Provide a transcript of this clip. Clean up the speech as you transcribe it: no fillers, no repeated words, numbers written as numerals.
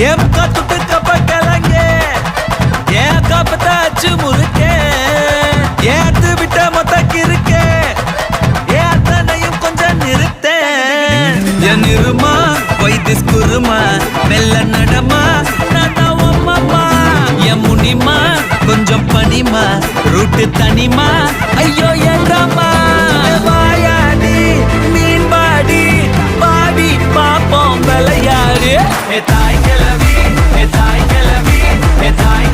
ஏன் காத்துட்டு கப்ப கலங்க ஏன் காப்பத்தாச்சு முறுக்கே ஏத்து விட்ட மொத்தக்கு இருக்கே ஏன் அத்தனையும் கொஞ்சம் நிறுத்தேன் என் இருமா வைத்திஸ் குருமா மெல்ல நடமா நானா உம்மம்மா என் முனிமா கொஞ்சம் பனிமா ரூட்டு தனிமா ஐயோ என்றம்மா வாயாடி மீன் பாடி பாடி பாப்போம் விளையாடு தாய் கிளவி தாய் கிளவி தாய்